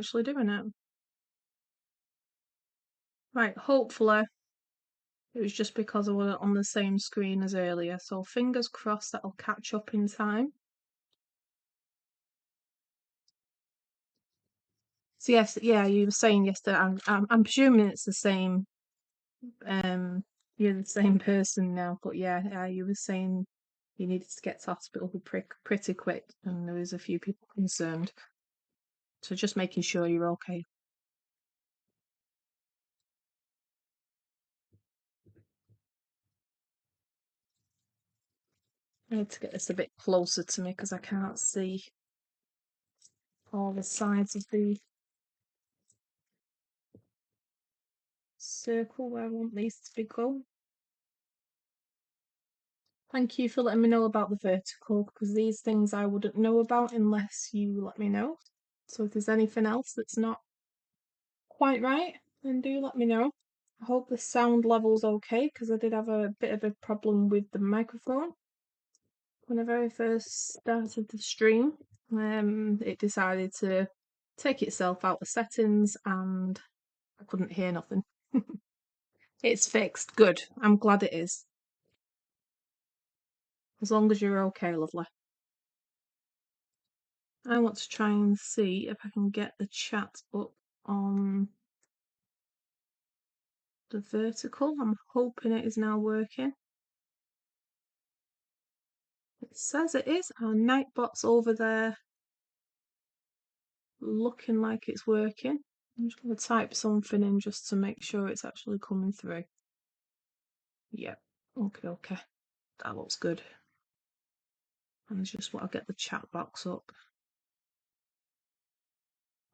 actually doing it. Right, hopefully it was just because I wasn't on the same screen as earlier, so fingers crossed that I'll catch up in time. So yes, yeah, you were saying yesterday. I'm presuming it's the same. You're the same person now, but yeah, you were saying you needed to get to hospital pretty quick, and there was a few people concerned. So just making sure you're okay. I need to get this a bit closer to me because I can't see all the sides of the circle where I want these to be going. Thank you for letting me know about the vertical, because these things I wouldn't know about unless you let me know. So if there's anything else that's not quite right, then do let me know. I hope the sound level's okay, because I did have a bit of a problem with the microphone. When I very first started the stream, it decided to take itself out of settings and I couldn't hear nothing. It's fixed. Good. I'm glad it is. As long as you're okay, lovely. I want to try and see if I can get the chat up on the vertical. I'm hoping it is now working. It says it is. Our Nightbot's over there looking like it's working. I'm just going to type something in just to make sure it's actually coming through. Yep. Okay. That looks good. And I just want to get the chat box up.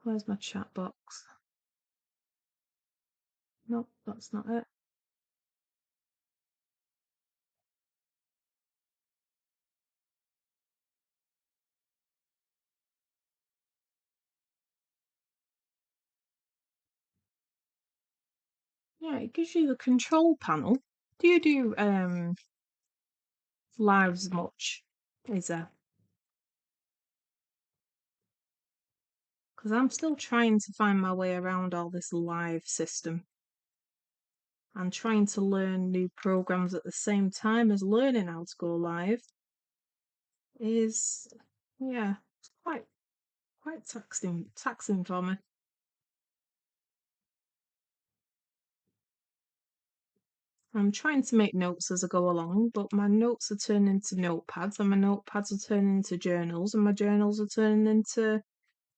Where's my chat box? Nope, that's not it. Yeah, it gives you the control panel. Do you do lives much? Is there? Because I'm still trying to find my way around all this live system. And trying to learn new programs at the same time as learning how to go live is, yeah, quite taxing for me. I'm trying to make notes as I go along, but my notes are turning into notepads, and my notepads are turning into journals, and my journals are turning into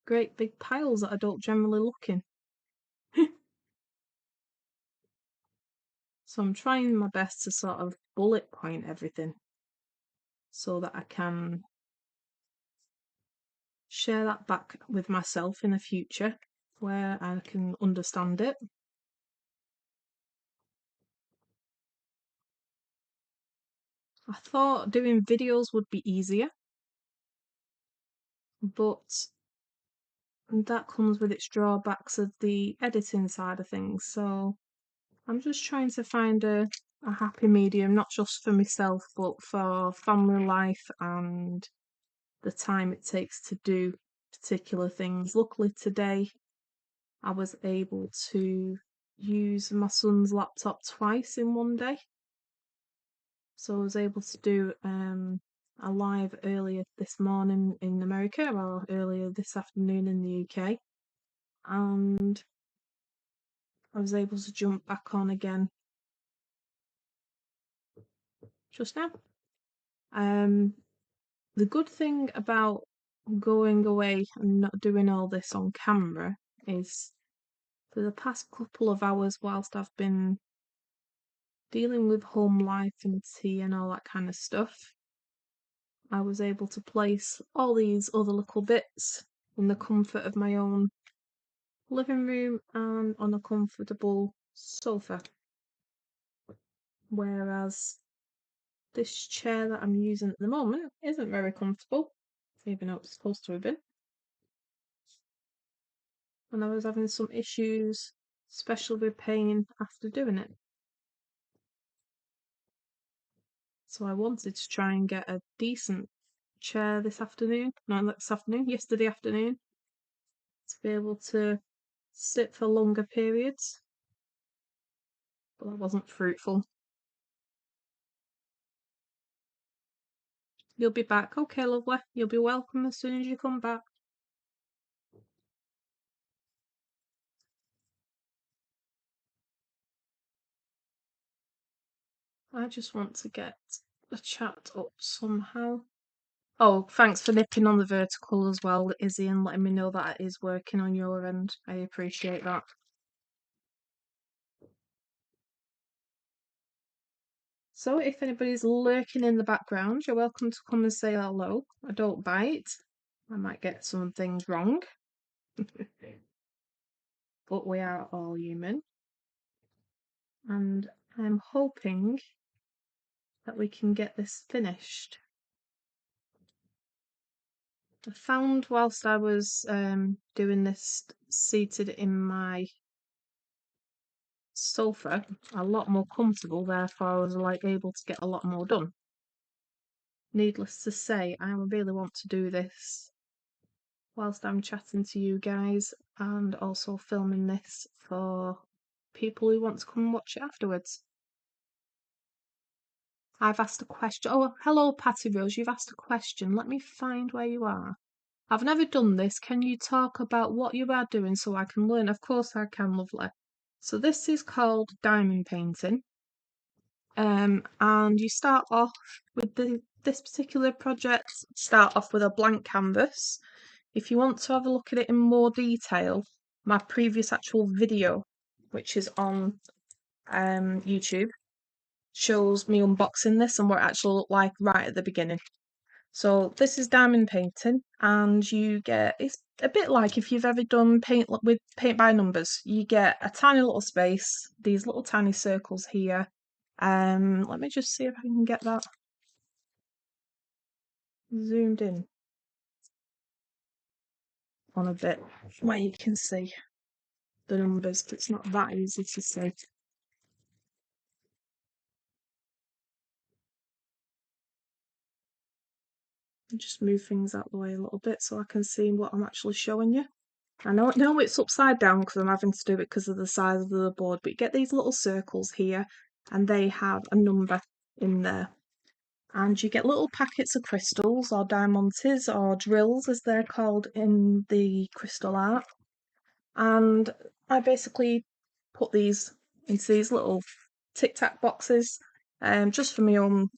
great big piles that I don't generally look in. So I'm trying my best to sort of bullet point everything so that I can share that back with myself in the future where I can understand it. I thought doing videos would be easier, but that comes with its drawbacks of the editing side of things. So I'm just trying to find a happy medium, not just for myself, but for family life and the time it takes to do particular things. Luckily today I was able to use my son's laptop twice in one day. So I was able to do a live earlier this morning in America, or earlier this afternoon in the UK, and I was able to jump back on again just now. The good thing about going away and not doing all this on camera is for the past couple of hours, whilst I've been dealing with home life and tea and all that kind of stuff, I was able to place all these other little bits in the comfort of my own living room and on a comfortable sofa. Whereas this chair that I'm using at the moment isn't very comfortable, even though it's supposed to have been. And I was having some issues, especially with pain after doing it. So I wanted to try and get a decent chair this afternoon. No, not this afternoon, yesterday afternoon. to be able to sit for longer periods, but that wasn't fruitful. You'll be back. Okay, lovely. You'll be welcome as soon as you come back. I just want to get the chat up somehow. Oh, thanks for nipping on the vertical as well, Izzy, and letting me know that it is working on your end. I appreciate that. So if anybody's lurking in the background, you're welcome to come and say hello. I don't bite. I might get some things wrong. But we are all human. And I'm hoping that we can get this finished. I found whilst I was doing this seated in my sofa a lot more comfortable, therefore I was able to get a lot more done. Needless to say, I really want to do this whilst I'm chatting to you guys and also filming this for people who want to come and watch it afterwards. I've asked a question. Oh, hello, Patty Rose. You've asked a question. Let me find where you are. I've never done this. Can you talk about what you are doing so I can learn? Of course I can, lovely. So this is called diamond painting. And you start off with this particular project, start off with a blank canvas. If you want to have a look at it in more detail, my previous actual video, which is on YouTube, shows me unboxing this and what it actually looked like right at the beginning. So this is diamond painting, and you get, it's a bit like if you've ever done paint with paint by numbers. You get a tiny little space, these little tiny circles here. Let me just see if I can get that zoomed in on a bit where you can see the numbers, but it's not that easy to see. Just move things out the way a little bit so I can see what I'm actually showing you. I know it's upside down because I'm having to do it because of the size of the board, but you get these little circles here and they have a number in there. And you get little packets of crystals or diamantes or drills as they're called in the crystal art. And I basically put these into these little tic-tac boxes just for my own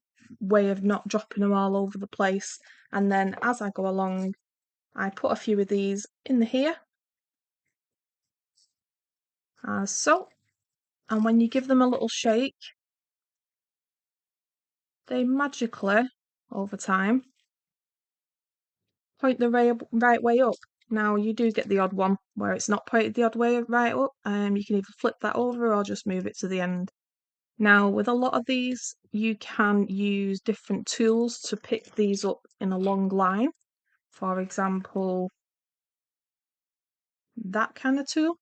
way of not dropping them all over the place. And then as I go along, I put a few of these in here, as so. And when you give them a little shake, they magically, over time, point the right way up. Now, you do get the odd one where it's not pointed the odd way right up. You can either flip that over or just move it to the end. Now, with a lot of these, you can use different tools to pick these up in a long line. For example, that kind of tool.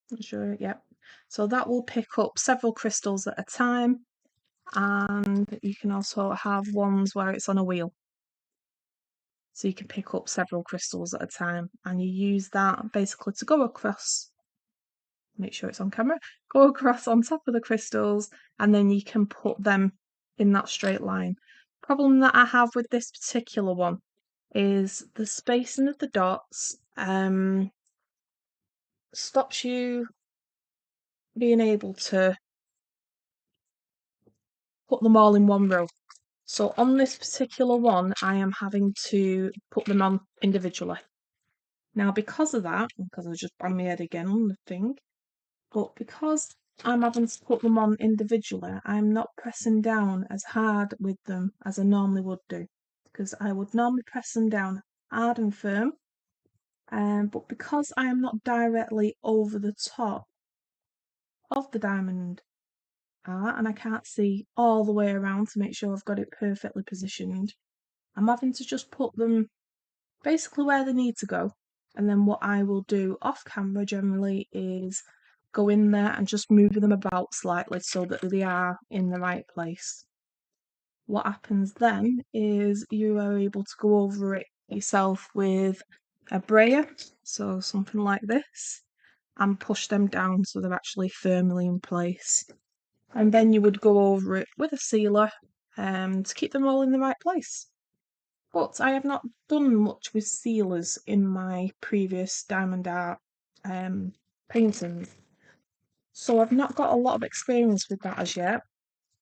Not sure, yep. So that will pick up several crystals at a time, and you can also have ones where it's on a wheel. So you can pick up several crystals at a time, and you use that basically to go across, make sure it's on camera, go across on top of the crystals, and then you can put them in that straight line. Problem that I have with this particular one is the spacing of the dots stops you being able to put them all in one row. So on this particular one, I am having to put them on individually. Now, because of that, because I just banged my head again on the thing, but because I'm having to put them on individually, I'm not pressing down as hard with them as I normally would do, because I would normally press them down hard and firm, but because I am not directly over the top of the diamond art and I can't see all the way around to make sure I've got it perfectly positioned, I'm having to just put them basically where they need to go. And then what I will do off camera generally is go in there and just move them about slightly so that they are in the right place. What happens then is you are able to go over it yourself with a brayer, so something like this, and push them down so they're actually firmly in place. And then you would go over it with a sealer to keep them all in the right place. But I have not done much with sealers in my previous diamond art paintings, so I've not got a lot of experience with that as yet.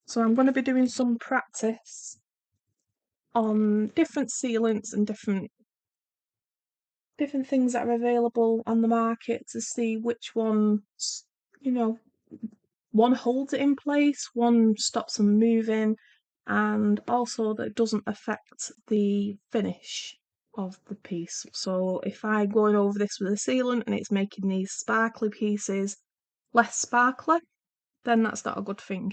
So I'm going to be doing some practice on different sealants and different things that are available on the market to see which ones, one holds it in place, one stops them moving, and also that it doesn't affect the finish of the piece. So if I'm going over this with a sealant and it's making these sparkly pieces less sparkly, then that's not a good thing.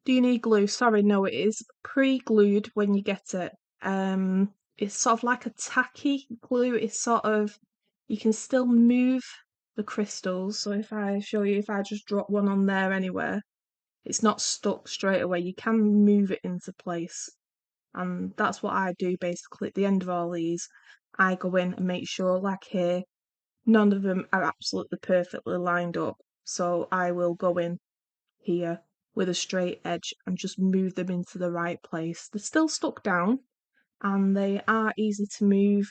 Do you need glue? Sorry, no, it is pre-glued when you get it. It's sort of like a tacky glue. It's sort of, you can still move the crystals. So if I show you, if I just drop one on there anywhere, it's not stuck straight away. You can move it into place. And that's what I do basically at the end of all these. I go in and make sure, like here, none of them are absolutely perfectly lined up. So I will go in here with a straight edge and just move them into the right place. They're still stuck down and they are easy to move,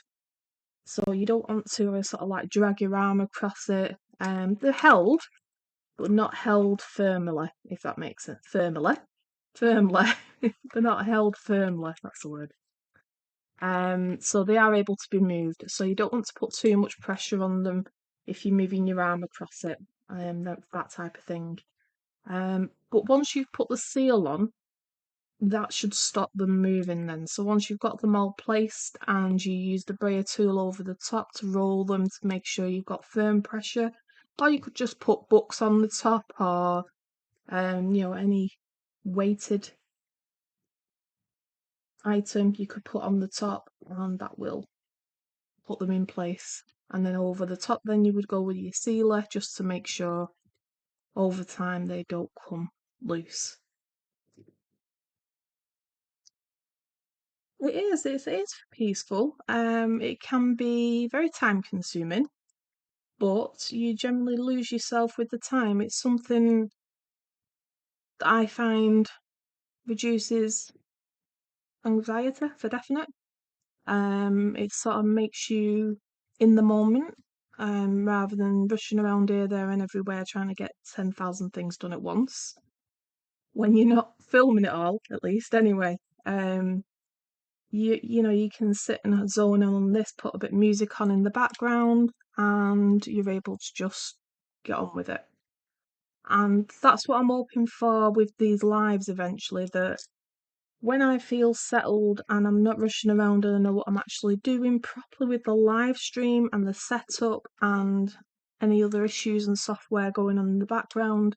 so you don't want to sort of like drag your arm across it. They're held, but not held firmly, if that makes sense. Firmly. They're not held firmly, that's the word. So they are able to be moved. So you don't want to put too much pressure on them if you're moving your arm across it, that type of thing. But once you've put the seal on, that should stop them moving then. So once you've got them all placed and you use the brayer tool over the top to roll them to make sure you've got firm pressure, or you could just put books on the top or any weighted item you could put on the top, and that will put them in place. And then over the top then you would go with your sealer just to make sure over time they don't come loose. It is peaceful. It can be very time consuming, but you generally lose yourself with the time. It's something that I find reduces anxiety for definite. It sort of makes you in the moment, rather than rushing around here, there, and everywhere trying to get 10,000 things done at once. When you're not filming it all, at least anyway. You can sit and zone in on this, put a bit of music on in the background, and you're able to just get on with it. And that's what I'm hoping for with these lives eventually, that when I feel settled and I'm not rushing around and I know what I'm actually doing properly with the live stream and the setup and any other issues and software going on in the background,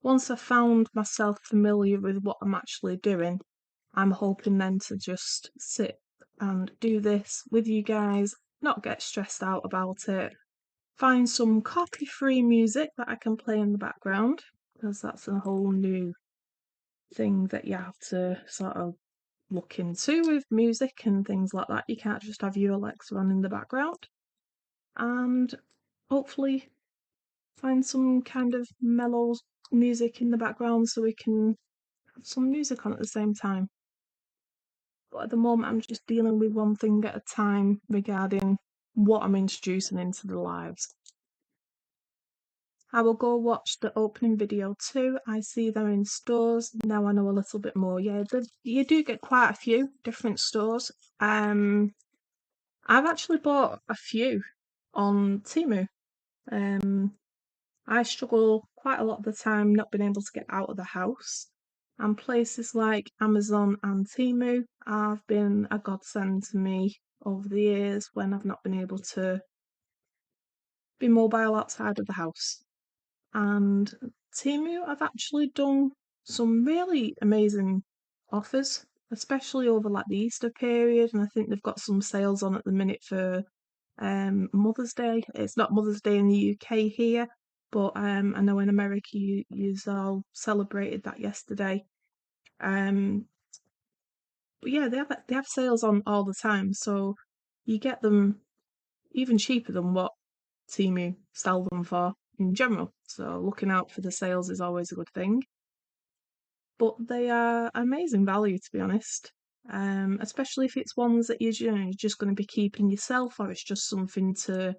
once I've found myself familiar with what I'm actually doing, I'm hoping then to just sit and do this with you guys, not get stressed out about it, find some copy-free music that I can play in the background, because that's a whole new thing that you have to sort of look into with music and things like that. You can't just have your Alexa on in the background. And hopefully find some kind of mellow music in the background so we can have some music on at the same time. But at the moment, I'm just dealing with one thing at a time regarding what I'm introducing into the lives. I will go watch the opening video too. I see them in stores. Now I know a little bit more. Yeah, you do get quite a few different stores. I've actually bought a few on Temu. I struggle quite a lot of the time not being able to get out of the house. And places like Amazon and Temu have been a godsend to me over the years when I've not been able to be mobile outside of the house. And Temu have actually done some really amazing offers, especially over like the Easter period, and I think they've got some sales on at the minute for Mother's Day. It's not Mother's Day in the UK here, but I know in America you all celebrated that yesterday. But yeah, they have sales on all the time, so you get them even cheaper than what Temu sell them for in general. So looking out for the sales is always a good thing. But they are amazing value, to be honest. Especially if it's ones that you're just going to be keeping yourself, or it's just something to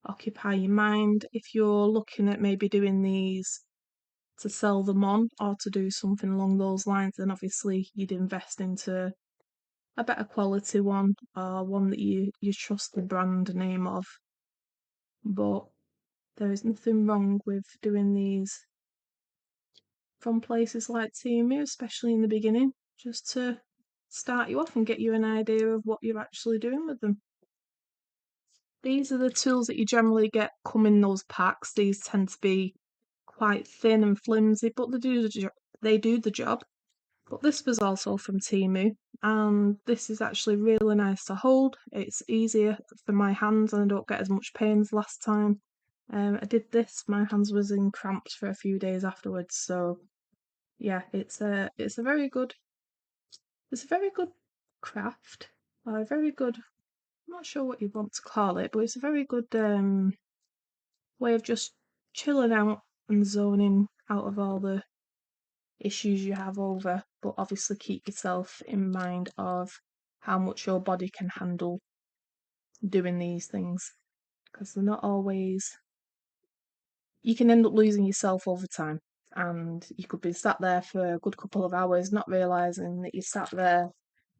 occupy your mind. If you're looking at maybe doing these to sell them on or to do something along those lines, then obviously you'd invest into a better quality one or one that you trust the brand name of. But there is nothing wrong with doing these from places like Temu, especially in the beginning, just to start you off and get you an idea of what you're actually doing with them. These are the tools that you generally get come in those packs. These tend to be quite thin and flimsy, but they do the job. But this was also from Temu, and this is actually really nice to hold. It's easier for my hands, and I don't get as much pain as last time. I did this. My hands was in cramps for a few days afterwards. So yeah, it's a very good craft, or a very good. I'm not sure what you want to call it, but it's a very good way of just chilling out and zoning out of all the issues you have over, but obviously keep yourself in mind of how much your body can handle doing these things, because they're not always. You can end up losing yourself over time, and you could be sat there for a good couple of hours not realizing that you sat there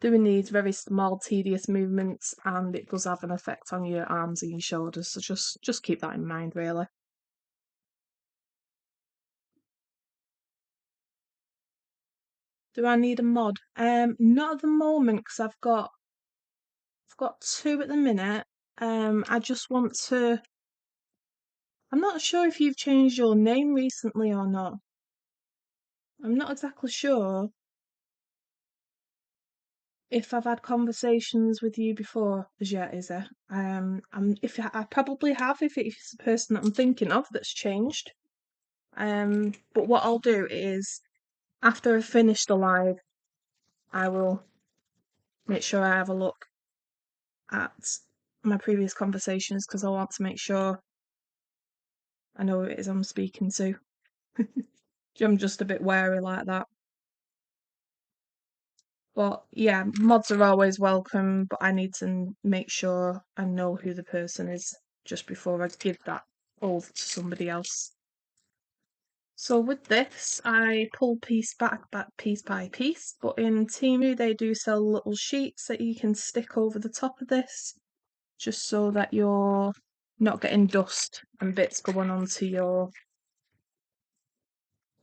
doing these very small tedious movements, and it does have an effect on your arms and your shoulders. So just keep that in mind, really. Do I need a mod? Not at the moment, because I've got two at the minute. I just want to. I'm not sure if you've changed your name recently or not. I'm not exactly sure if I've had conversations with you before as yet, is it? If I probably have, if it's the person that I'm thinking of that's changed. But what I'll do is after I finish the live, I will make sure I have a look at my previous conversations, because I want to make sure I know who it is I'm speaking to. I'm just a bit wary like that. But yeah, mods are always welcome, but I need to make sure I know who the person is just before I give that over to somebody else. So with this, I pull back piece by piece, but in Temu they do sell little sheets that you can stick over the top of this, just so that you're not getting dust and bits going onto your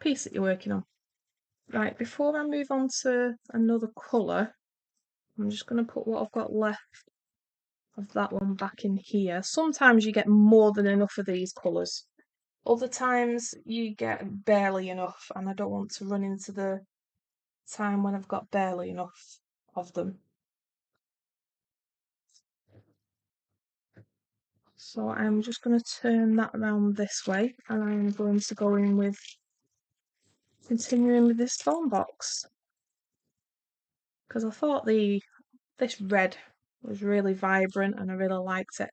piece that you're working on. Right, before I move on to another colour, I'm just going to put what I've got left of that one back in here. Sometimes you get more than enough of these colours. Other times you get barely enough, and I don't want to run into the time when I've got barely enough of them. So I'm just going to turn that around this way, and I'm going to go in with continuing with this phone box, because I thought this red was really vibrant and I really liked it.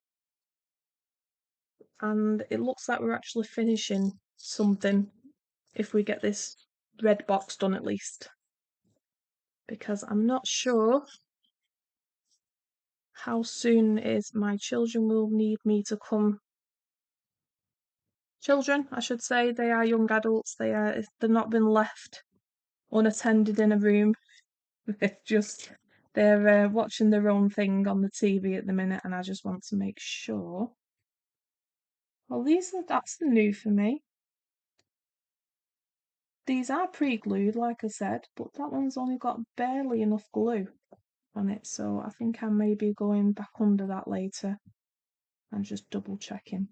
And it looks like we're actually finishing something if we get this red box done at least, because I'm not sure how soon it is my children will need me to come. Children, I should say, they are young adults. They're not been left unattended in a room. They're watching their own thing on the TV at the minute, and I just want to make sure. Well, that's new for me. These are pre-glued, like I said, but that one's only got barely enough glue on it, so I think I may be going back under that later and just double checking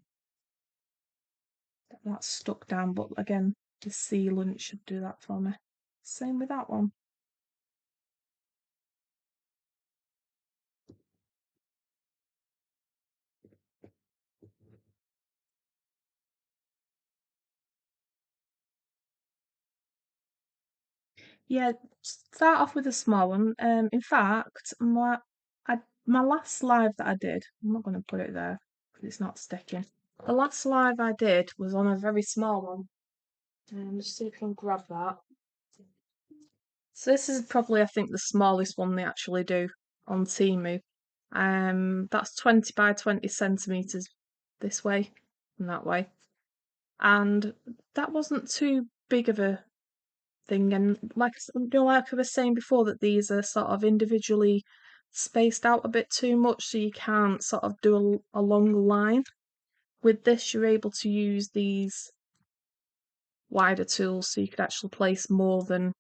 that that's stuck down. But again, the sealant should do that for me. Same with that one. Yeah, start off with a small one. In fact, my last live that I did, I'm not going to put it there because it's not sticking. The last live I did was on a very small one. Let's see if I can grab that. So this is probably, I think, the smallest one they actually do on Temu. That's 20 by 20 centimeters this way and that way. And that wasn't too big of a thing. And like I was saying before, that these are sort of individually spaced out a bit too much, so you can't sort of do a long line. With this, you're able to use these wider tools, so you could actually place more than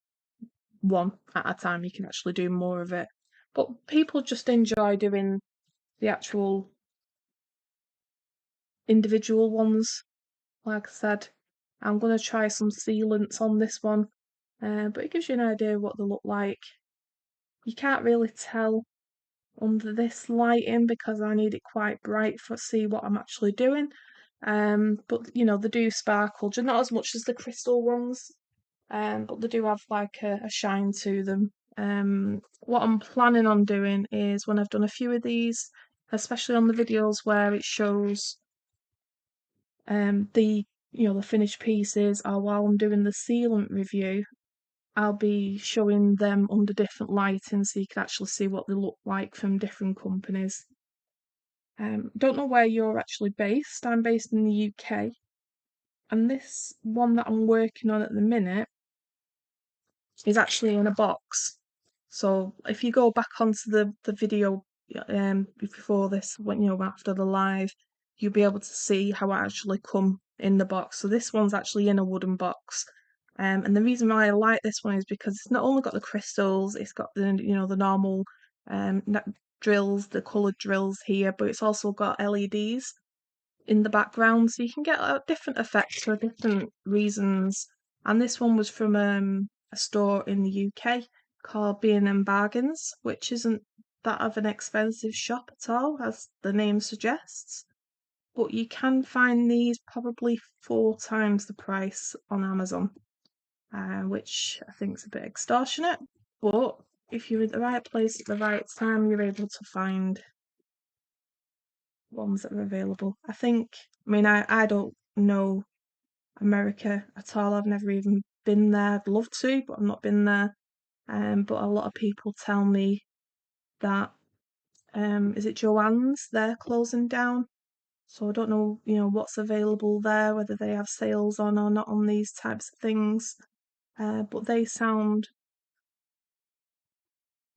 one at a time. You can actually do more of it. But people just enjoy doing the actual individual ones. Like I said, I'm going to try some sealants on this one, but it gives you an idea of what they look like. You can't really tell under this lighting because I need it quite bright for see what I'm actually doing. But you know, they do sparkle, just not as much as the crystal ones, but they do have like a shine to them. What I'm planning on doing is when I've done a few of these, especially on the videos where it shows the the finished pieces, or while I'm doing the sealant review, I'll be showing them under different lighting so you can actually see what they look like from different companies. Don't know where you're actually based. I'm based in the UK, and this one that I'm working on at the minute is actually in a box. So if you go back onto the video before this, when after the live, you'll be able to see how I actually come in the box. So this one's actually in a wooden box. And the reason why I like this one is because it's not only got the crystals, it's got the normal drills, the coloured drills here, but it's also got LEDs in the background, so you can get different effects for different reasons. And this one was from a store in the UK called B&M Bargains, which isn't that of an expensive shop at all, as the name suggests. But you can find these probably 4 times the price on Amazon, which I think is a bit extortionate. But if you're at the right place at the right time, you're able to find ones that are available. I don't know America at all. I've never even been there. I'd love to, but I've not been there. But a lot of people tell me that is it Joann's? They're closing down. So I don't know, what's available there, whether they have sales on or not on these types of things. But they sound,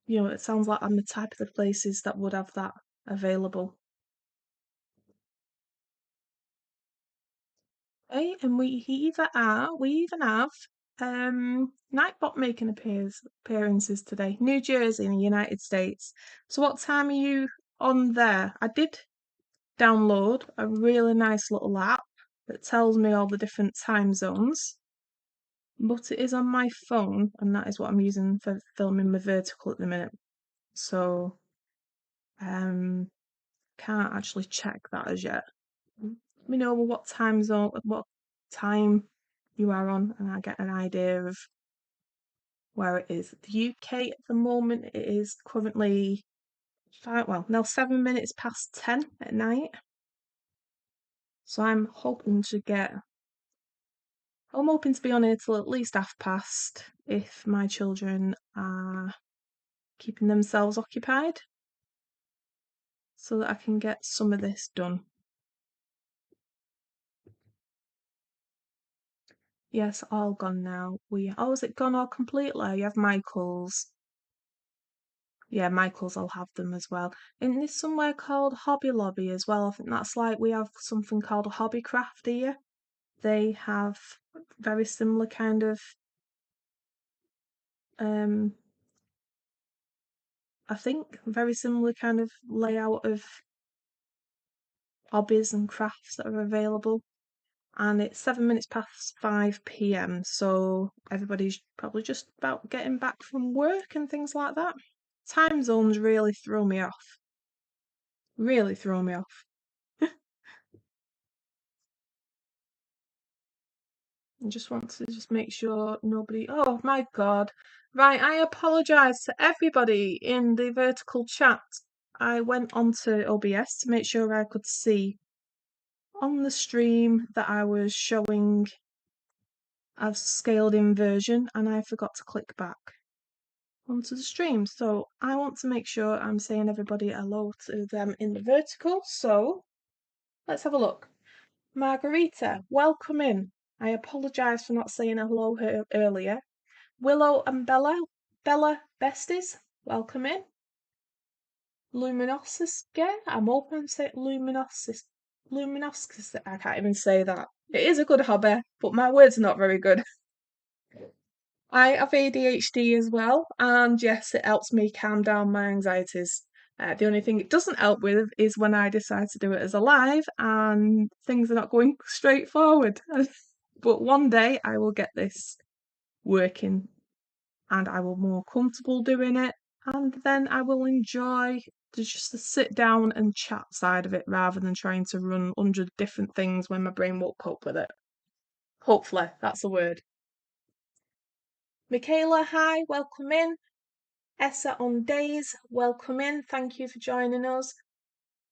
it sounds like I'm the type of the places that would have that available. And we even have Nightbot making appearances today. New Jersey in the United States. So what time are you on there? I did download a really nice little app that tells me all the different time zones, but it is on my phone, and that is what I'm using for filming my vertical at the minute. So can't actually check that as yet. Let me know what time zone, what time you are on, and I get an idea of where it is. The UK at the moment, it is currently now 7 minutes past 10 at night. So I'm hoping to be on here till at least past if my children are keeping themselves occupied, so that I can get some of this done. Yes, all gone now. Is it gone all completely? You have Michael's. Yeah, Michael's, I'll have them as well. And there's somewhere called Hobby Lobby as well. I think that's like we have something called a Hobby Craft here. They have very similar kind of I think very similar kind of layout of hobbies and crafts that are available. And it's 7 minutes past 5 p.m. So everybody's probably just about getting back from work and things like that. Time zones really throw me off. Really throw me off. I just want to make sure nobody. Oh my god. Right, I apologise to everybody in the vertical chat. I went onto OBS to make sure I could see on the stream that I was showing a scaled in version, and I forgot to click back onto the stream. So I want to make sure I'm saying everybody hello to them in the vertical. So let's have a look. Margarita, welcome in. I apologise for not saying hello earlier. Willow and Bella Besties, welcome in. Luminosis, I'm hoping I'm saying Luminosis. I can't even say that. It is a good hobby, but my words are not very good. I have ADHD as well, and yes, it helps me calm down my anxieties. The only thing it doesn't help with is when I decide to do it as a live and things are not going straight forward. But one day I will get this working and I will be more comfortable doing it, and then I will enjoy just the sit down and chat side of it rather than trying to run 100 different things when my brain won't cope with it. Hopefully, that's the word. Michaela, hi, welcome in. Essa on Days, welcome in. Thank you for joining us.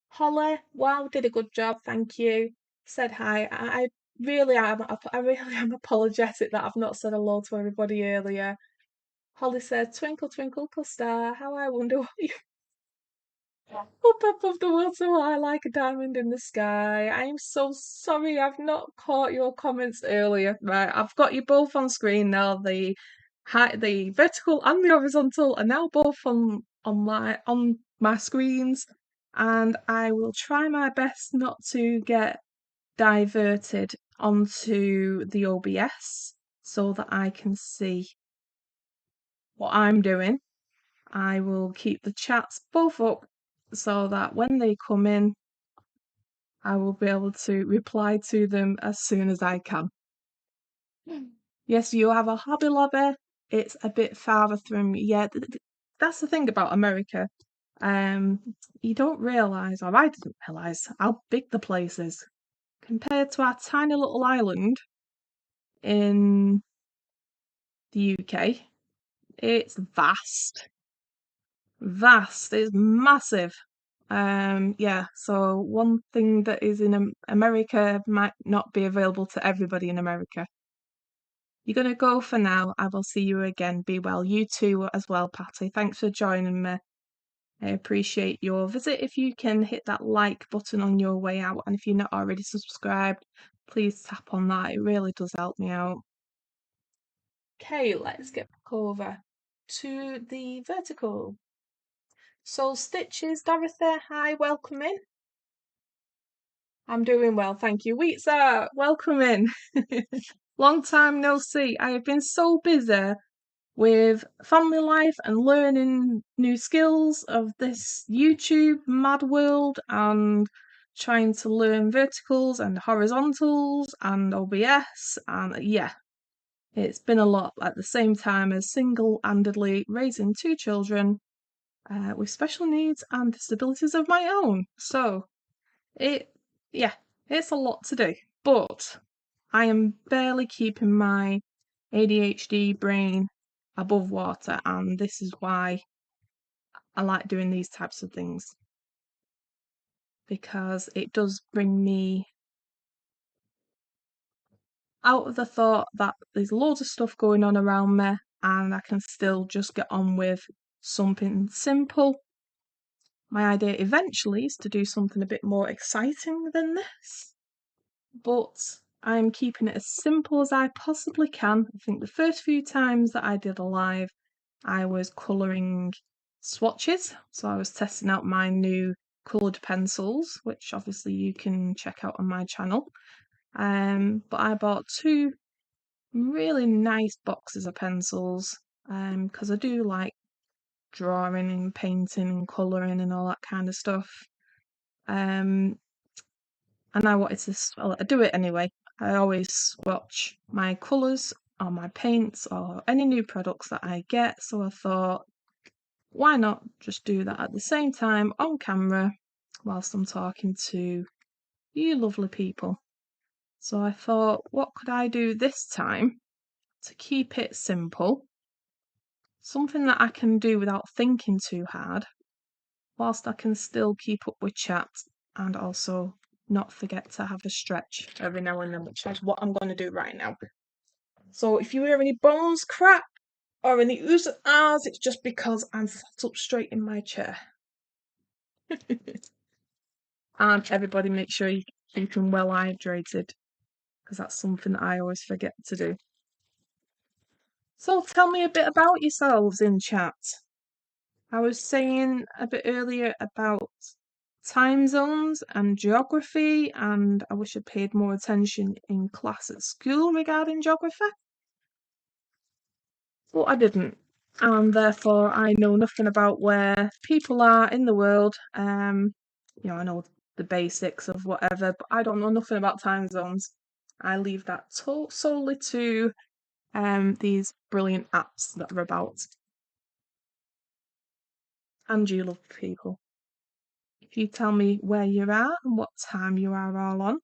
Holly, wow, did a good job, thank you. Said hi. I really am apologetic that I've not said hello to everybody earlier. Holly said, "Twinkle, twinkle, little star, how I wonder what you..." Up above the world so high like a diamond in the sky. I am so sorry I've not caught your comments earlier. Right, I've got you both on screen now. The vertical and the horizontal are now both on my screens, and I will try my best not to get diverted onto the OBS so that I can see what I'm doing. I will keep the chats both up so that when they come in, I will be able to reply to them as soon as I can. Yes, you have a Hobby Lobby. It's a bit farther from me. Yeah, that's the thing about America. You don't realise, or I didn't realise, how big the place is compared to our tiny little island in the UK. It's vast. It's massive. Yeah, so one thing that is in America might not be available to everybody in America. You're going to go for now. I will see you again. Be well. You too as well, Patty. Thanks for joining me. I appreciate your visit. If you can hit that like button on your way out, and if you're not already subscribed, please tap on that. It really does help me out. Okay, let's get back over to the vertical. Soul Stitches, Dorothy, hi, welcome in. I'm doing well, thank you. Weetza, welcome in. Long time no see. I have been so busy with family life and learning new skills of this YouTube mad world and trying to learn verticals and horizontals and OBS, and yeah, it's been a lot at the same time as single-handedly raising 2 children with special needs and disabilities of my own. So it's a lot to do, but I am barely keeping my ADHD brain above water, and this is why I like doing these types of things, because it does bring me out of the thought that there's loads of stuff going on around me and I can still just get on with something simple. My idea eventually is to do something a bit more exciting than this, but I'm keeping it as simple as I possibly can. I think the first few times that I did a live, I was colouring swatches, so I was testing out my new coloured pencils, which obviously you can check out on my channel. But I bought 2 really nice boxes of pencils because I do like drawing and painting and colouring and all that kind of stuff. And I wanted to, well, I do it anyway. I always swatch my colours or my paints or any new products that I get, so I thought, why not just do that at the same time on camera whilst I'm talking to you lovely people. So I thought, what could I do this time to keep it simple? Something that I can do without thinking too hard, whilst I can still keep up with chat and also not forget to have a stretch every now and then, which is what I'm going to do right now. So if you hear any bones crack or any oohs and ahs, it's just because I'm sat up straight in my chair. And everybody make sure you keep them well hydrated, because that's something that I always forget to do. So tell me a bit about yourselves in chat. I was saying a bit earlier about time zones and geography, and I wish I paid more attention in class at school regarding geography. But I didn't, and therefore I know nothing about where people are in the world. I know the basics of whatever, but I don't know nothing about time zones. I leave that solely to these brilliant apps that are about. And you love people. If you tell me where you are and what time you are all on,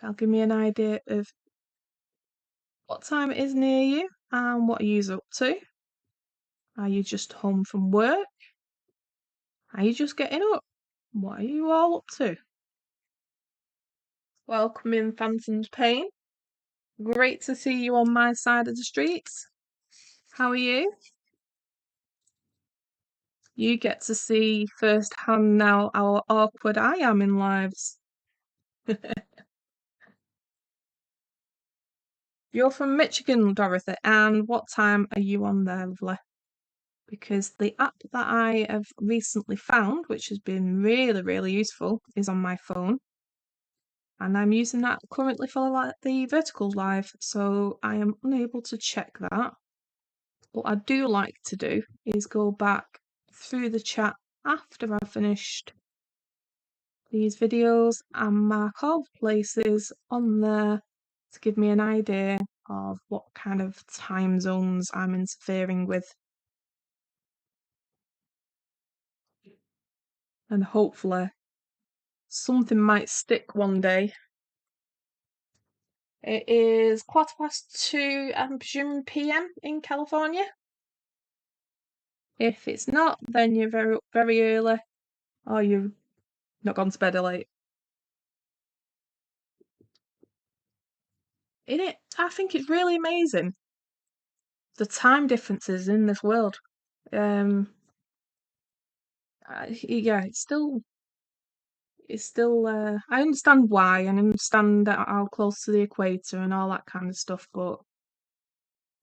that'll give me an idea of what time it is near you and what you're up to. Are you just home from work? Are you just getting up? What are you all up to? Welcome in Phantom's Pain. Great to see you on my side of the streets. How are you? You get to see firsthand now how awkward I am in lives. You're from Michigan, Dorothy, and what time are you on there, lovely? Because the app that I have recently found, which has been really, really useful, is on my phone. And I'm using that currently for the vertical live, so I am unable to check that. What I do like to do is go back through the chat after I've finished these videos and mark all the places on there to give me an idea of what kind of time zones I'm interfering with. And hopefully something might stick one day. It is 2:15, I'm presuming PM in California. If it's not, then you're very, very early, or you've not gone to bed late. In it, I think it's really amazing the time differences in this world. Yeah, it's still. I understand why, and I understand how close to the equator and all that kind of stuff, but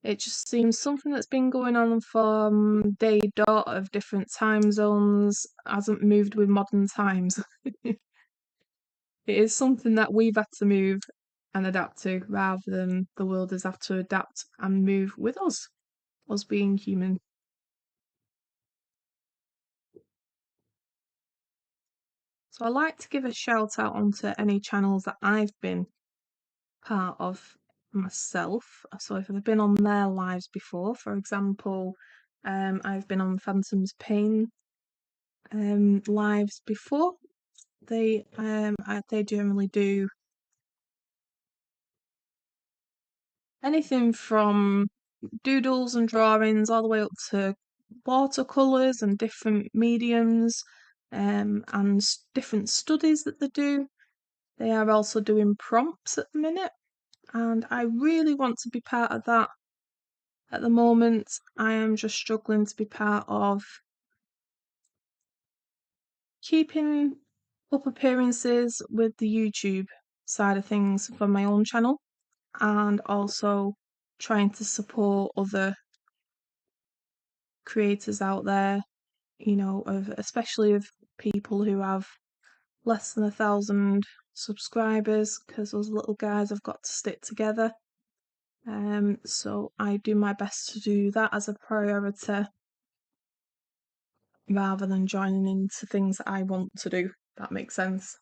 it just seems something that's been going on from day dot of different time zones hasn't moved with modern times. It is something that we've had to move and adapt to rather than the world has had to adapt and move with us being human. So I like to give a shout out onto any channels that I've been part of myself. So if I've been on their lives before, for example, I've been on Phantom's Pain lives before. They generally do anything from doodles and drawings all the way up to watercolours and different mediums, and different studies that they do. They are also doing prompts at the minute, and I really want to be part of that. At the moment, I am just struggling to be part of keeping up appearances with the YouTube side of things for my own channel, and also trying to support other creators out there, especially of people who have less than 1,000 subscribers, because those little guys have got to stick together. So I do my best to do that as a priority rather than joining into things that I want to do. That makes sense.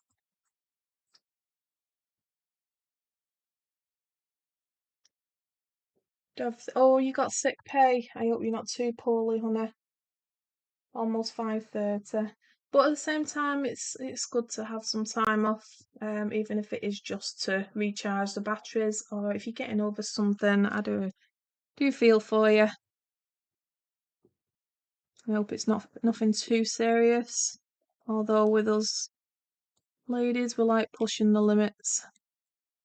Oh, you got sick pay. I hope you're not too poorly, honey. Almost 5:30. But at the same time, it's good to have some time off, even if it is just to recharge the batteries, or if you're getting over something. I do feel for you. I hope it's nothing too serious. Although with us ladies, we like pushing the limits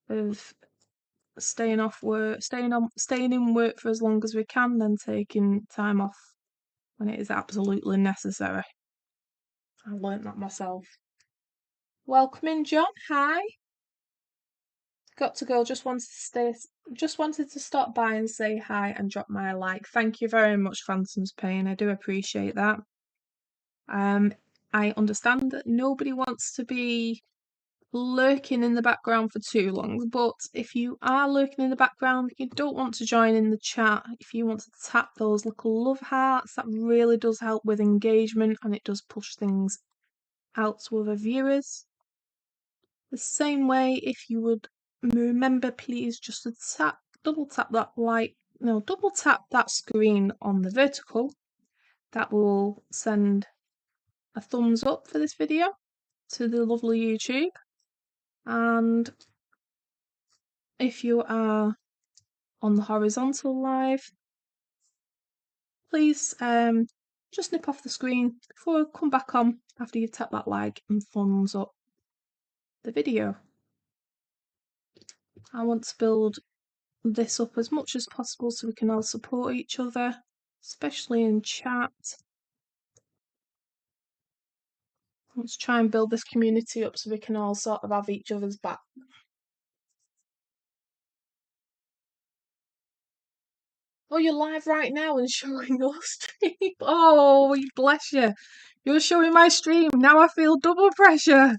of staying off work, staying in work for as long as we can, then taking time off when it is absolutely necessary. I learnt that myself. Welcome in, John. Hi. Got to go. Just wanted to stop by and say hi and drop my like. Thank you very much, Phantom's Pain. I do appreciate that. I understand that nobody wants to be lurking in the background for too long, but if you are lurking in the background, you don't want to join in the chat, if you want to tap those little love hearts, that really does help with engagement and it does push things out to other viewers. The same way, if you would remember, please, just to double tap that screen on the vertical. That will send a thumbs up for this video to the lovely YouTube. And if you are on the horizontal live, please just nip off the screen before I come back on after you've tapped that like and thumbs up the video. I want to build this up as much as possible so we can all support each other, especially in chat. Let's try and build this community up so we can all sort of have each other's back. Oh, you're live right now and showing your stream. Oh, bless you. You're showing my stream. Now I feel double pressure.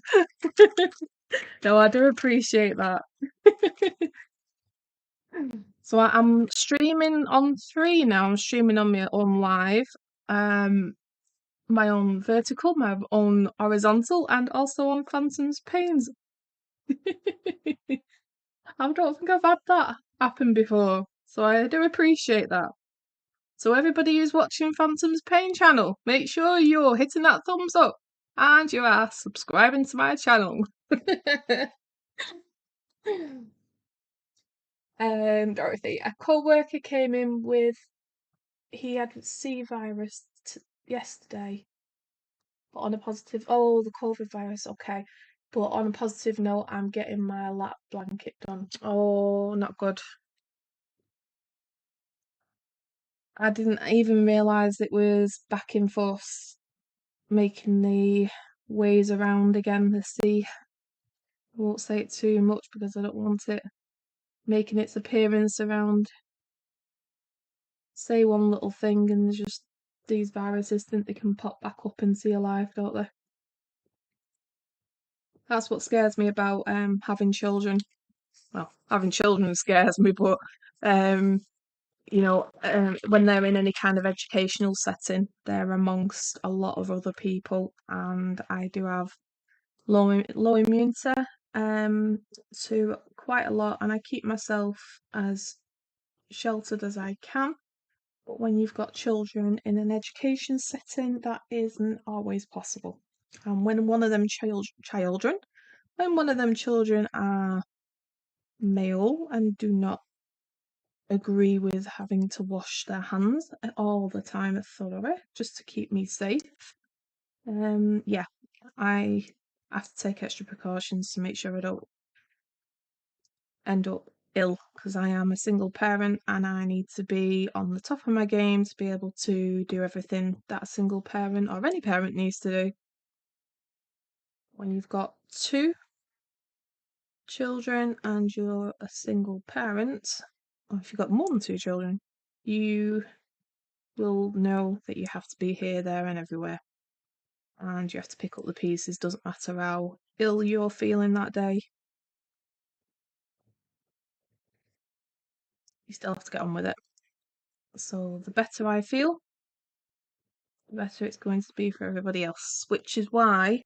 No, I do appreciate that. So I'm streaming on 3 now. I'm streaming on my own live, my own vertical, my own horizontal, and also on Phantom's Pains. I don't think I've had that happen before, so I do appreciate that. So everybody who's watching Phantom's Pain channel, make sure you're hitting that thumbs up and you are subscribing to my channel. Dorothy, a co-worker came in with, he had C virus yesterday, but on a positive, oh, the COVID virus, okay. But on a positive note, I'm getting my lap blanket done. Oh, not good. I didn't even realise it was back in force, making the ways around again, the sea. I won't say it too much because I don't want it making its appearance around. Say one little thing and there's just these viruses think they can pop back up into your life, don't they? That's what scares me about having children. Well, having children scares me, but when they're in any kind of educational setting, they're amongst a lot of other people, and I do have low immunity to quite a lot, and I keep myself as sheltered as I can. But when you've got children in an education setting, that isn't always possible. And when one of them children are male and do not agree with having to wash their hands all the time thoroughly just to keep me safe, I have to take extra precautions to make sure I don't end up ill, because I am a single parent and I need to be on the top of my game to be able to do everything that a single parent or any parent needs to do. When you've got 2 children and you're a single parent, or if you've got more than 2 children, you will know that you have to be here, there, and everywhere. And you have to pick up the pieces, doesn't matter how ill you're feeling that day. You still have to get on with it. So the better I feel, the better it's going to be for everybody else, which is why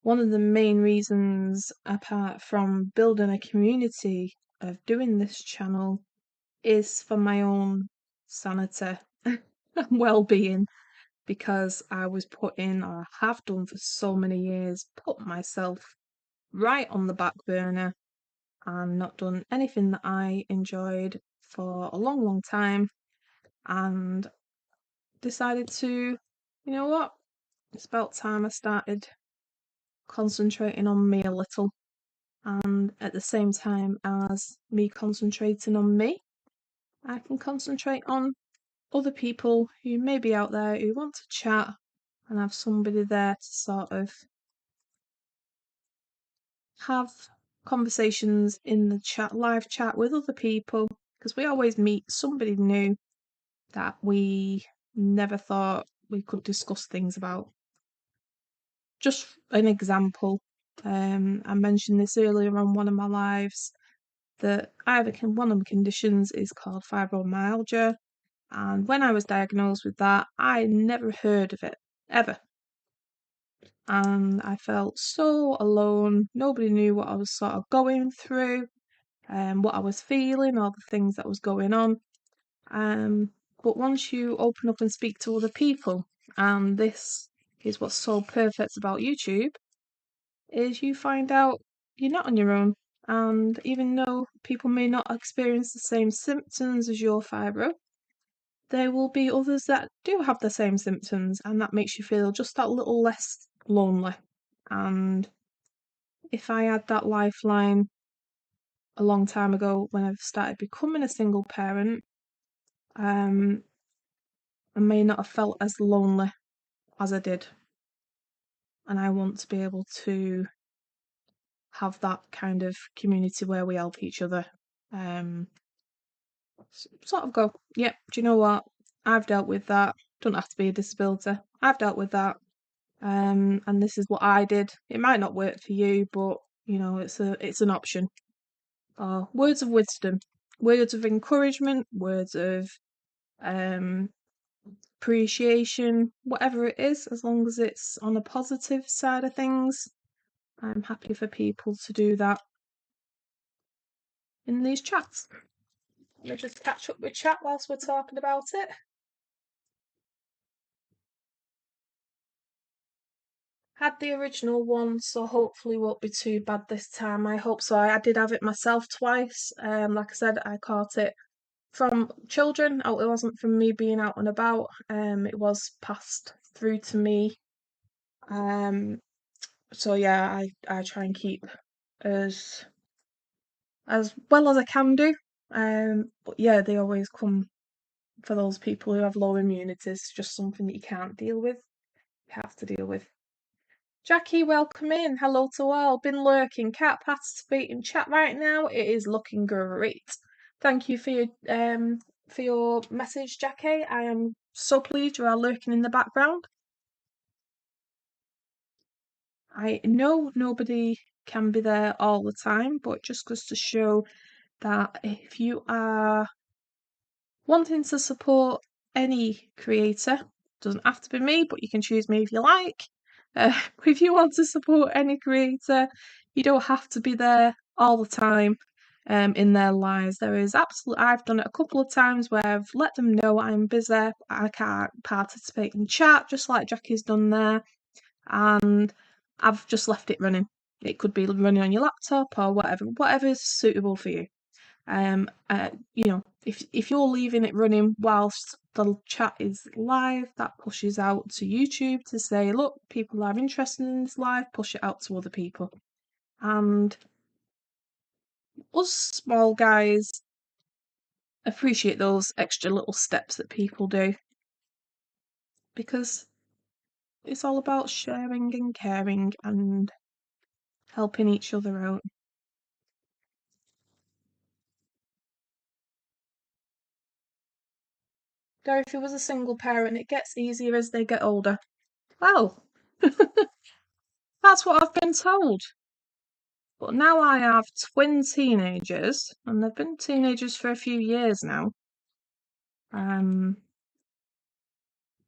one of the main reasons, apart from building a community of doing this channel, is for my own sanity and well-being, because I was or have done for so many years, put myself right on the back burner and not done anything that I enjoyed for a long time, and decided to You know what? It's about time I started concentrating on me a little, and at the same time as me concentrating on me, I can concentrate on other people who may be out there who want to chat and have somebody there to sort of have conversations in the live chat with other people, because we always meet somebody new that we never thought we could discuss things about. Just an example, I mentioned this earlier on one of my lives, that one of my conditions is called fibromyalgia, and when I was diagnosed with that, I never heard of it, ever. And I felt so alone. Nobody knew what I was sort of going through, what I was feeling, all the things that was going on. But once you open up and speak to other people, and this is what's so perfect about YouTube, is you find out you're not on your own. And even though people may not experience the same symptoms as your fibro, there will be others that do have the same symptoms, and that makes you feel just that little less lonely. And if I had that lifeline a long time ago when I started becoming a single parent, I may not have felt as lonely as I did. And I want to be able to have that kind of community where we help each other. Sort of go, yep, do you know what? I've dealt with that. Don't have to be a disability. I've dealt with that. And this is what I did. It might not work for you, but you know, it's an option. Words of wisdom, words of encouragement, words of um appreciation, whatever it is, as long as it's on a positive side of things. I'm happy for people to do that in these chats. Let me just catch up with chat whilst we're talking about it. Had the original one, so hopefully won't be too bad this time. I hope so. I did have it myself twice. Like I said, I caught it from children. Oh, it wasn't from me being out and about. It was passed through to me. So yeah, I try and keep as well as I can do. But yeah, they always come for those people who have low immunity. It's just something that you can't deal with. You have to deal with. Jackie, welcome in. Hello to all. Been lurking. Can't participate in chat right now. It is looking great. Thank you for your message, Jackie. I am so pleased you are lurking in the background. I know nobody can be there all the time, but just goes to show that if you are wanting to support any creator, doesn't have to be me, but you can choose me if you like. If you want to support any creator, you don't have to be there all the time in their lives. I've done it a couple of times where I've let them know I'm busy, I can't participate in chat, just like Jackie's done there, and I've just left it running. It could be running on your laptop or whatever is suitable for you. You know, if you're leaving it running whilst the chat is live, that pushes out to YouTube to say, look, people are interested in this live, push it out to other people. And us small guys appreciate those extra little steps that people do, because it's all about sharing and caring and helping each other out. Dorothy was a single parent. It gets easier as they get older. Well, that's what I've been told. But now I have twin teenagers, and they've been teenagers for a few years now.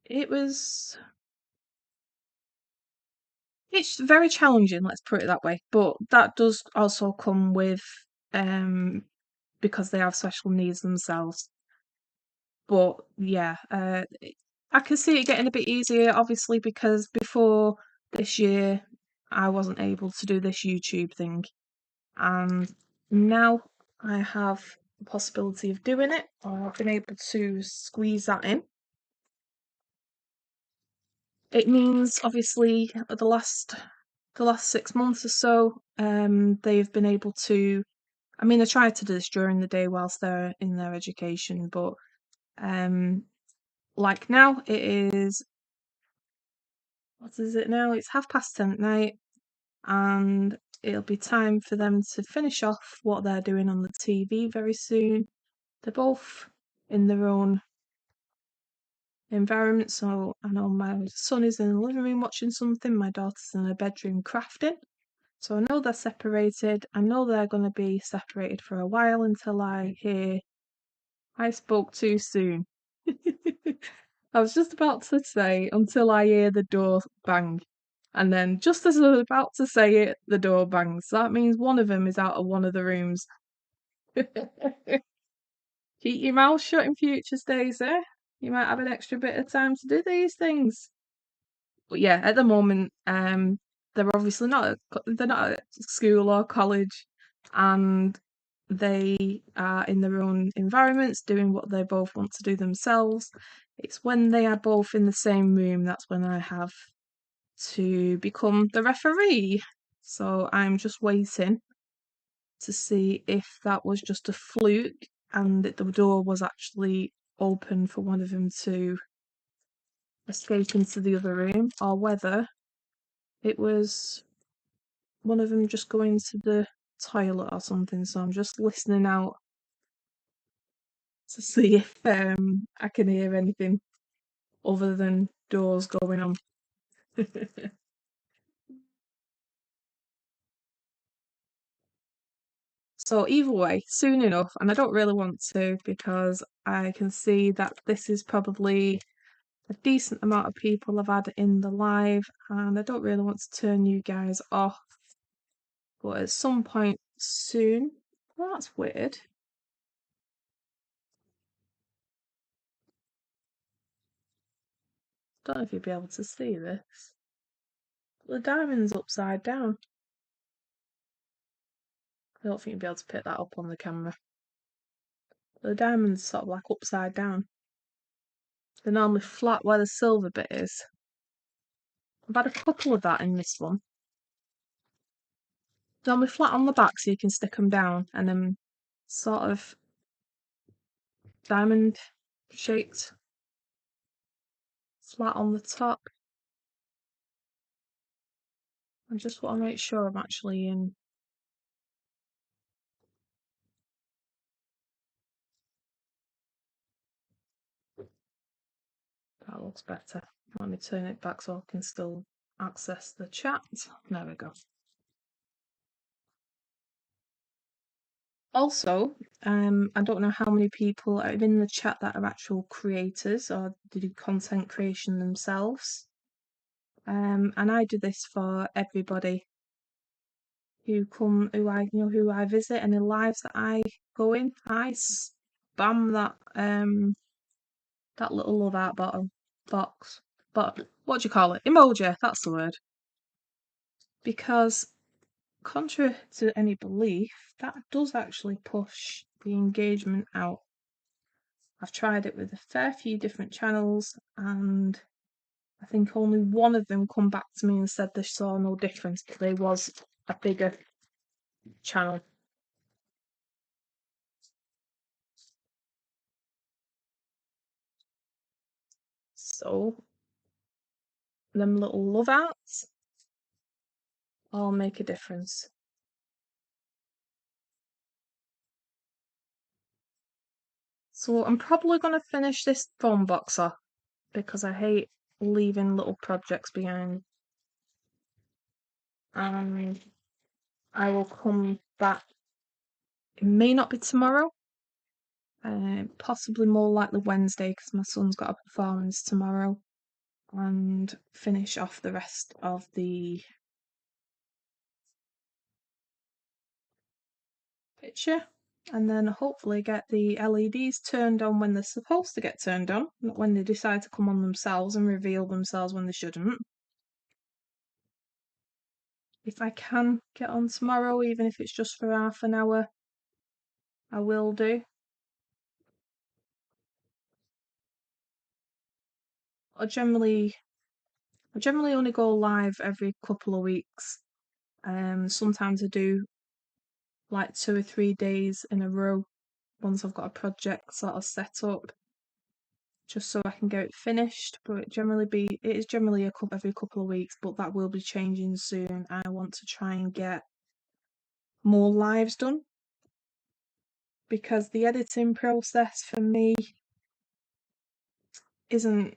It was it's very challenging, let's put it that way. But that does also come with because they have special needs themselves. But yeah, I can see it getting a bit easier, obviously, because before this year I wasn't able to do this YouTube thing. And now I have the possibility of doing it, or I've been able to squeeze that in. It means obviously the last 6 months or so, they've been able to. I mean, I try to do this during the day whilst they're in their education, but like now it is. What is it now? It's 10:30 at night, and it'll be time for them to finish off what they're doing on the TV very soon. They're both in their own environment, so I know my son is in the living room watching something, my daughter's in her bedroom crafting. So I know they're separated. I know they're going to be separated for a while until I hear I spoke too soon. I was just about to say until I hear the door bang. And then just as I was about to say it, the door bangs. So that means one of them is out of one of the rooms. Keep your mouth shut in future, Stacey. You might have an extra bit of time to do these things. But yeah, at the moment, they're obviously they're not at school or college, and they are in their own environments doing what they both want to do themselves. It's when they are both in the same room that's when I have to become the referee. So I'm just waiting to see if that was just a fluke and that the door was actually open for one of them to escape into the other room, or whether it was one of them just going to the toilet or something. So I'm just listening out to see if I can hear anything other than doors going on. So either way, soon enough, and I don't really want to because I can see that this is probably a decent amount of people I've had in the live, and I don't really want to turn you guys off. But at some point soon, well, that's weird. Don't know if you'll be able to see this. The diamond's upside down. I don't think you'll be able to pick that up on the camera. The diamond's sort of like upside down. They're normally flat where the silver bit is. I've had a couple of that in this one. Normally flat on the back so you can stick them down, and then sort of diamond shaped flat on the top. I just want to make sure I'm actually in. That looks better. Let me turn it back so I can still access the chat. There we go. Also, I don't know how many people are in the chat that are actual creators or do content creation themselves. And I do this for everybody who I visit, and in lives that I go in, I spam that little love out bottom box. But what do you call it? Emoji, that's the word. Because contrary to any belief, that does actually push the engagement out. I've tried it with a fair few different channels, and I think only one of them come back to me and said they saw no difference, but they was a bigger channel. So them little love outs all make a difference. So I'm probably going to finish this phone box off because I hate leaving little projects behind. And I will come back. It may not be tomorrow, possibly more likely Wednesday because my son's got a performance tomorrow, and finish off the rest of the picture, and then hopefully get the LEDs turned on when they're supposed to get turned on, not when they decide to come on themselves and reveal themselves when they shouldn't. If I can get on tomorrow, even if it's just for half an hour, I will do. I generally I generally only go live every couple of weeks. Sometimes I do like 2 or 3 days in a row once I've got a project sort of set up, just so I can get it finished. But it is generally every couple of weeks, but that will be changing soon. I want to try and get more lives done because the editing process for me isn't.